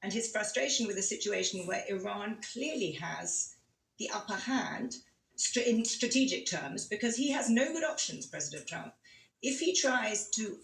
and his frustration with a situation where Iran clearly has the upper hand in strategic terms, because he has no good options, President Trump. If he tries to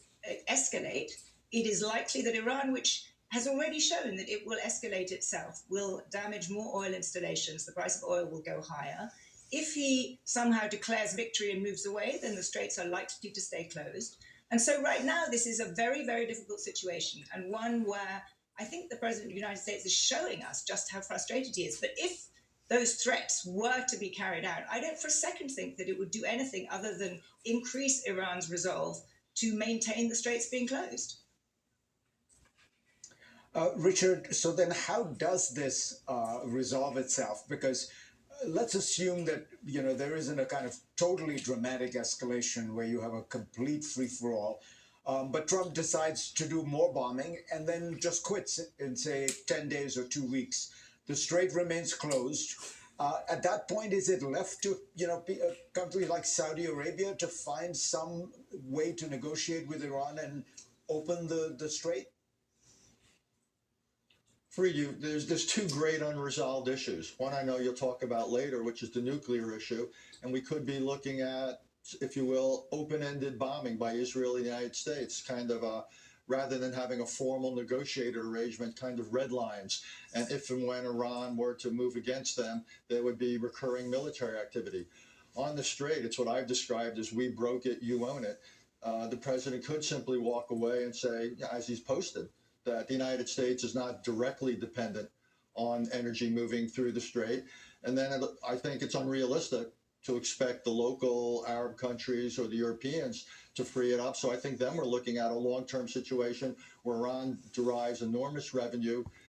escalate, it is likely that Iran, which has already shown that it will escalate itself, will damage more oil installations. The price of oil will go higher. If he somehow declares victory and moves away, then the straits are likely to stay closed. And so, right now, this is a very, very difficult situation, and one where I think the President of the United States is showing us just how frustrated he is. But if those threats were to be carried out, I don't for a second think that it would do anything other than increase Iran's resolve to maintain the straits being closed. Richard, so then how does this resolve itself? Because let's assume that there isn't a kind of totally dramatic escalation where you have a complete free for all, but Trump decides to do more bombing and then just quits in say 10 days or 2 weeks. The strait remains closed. At that point, is it left to a country like Saudi Arabia to find some way to negotiate with Iran and open the strait? For you, there's two great unresolved issues. One I know you'll talk about later, which is the nuclear issue, and we could be looking at, if you will, open-ended bombing by Israel and the United States, kind of rather than having a formal negotiator arrangement, kind of red lines. And if and when Iran were to move against them, there would be recurring military activity. On the strait, it's what I've described as we broke it, you own it. The president could simply walk away and say, yeah, as he's posted, that the United States is not directly dependent on energy moving through the strait. And then I think it's unrealistic to expect the local Arab countries or the Europeans to free it up. So I think then we're looking at a long-term situation where Iran derives enormous revenue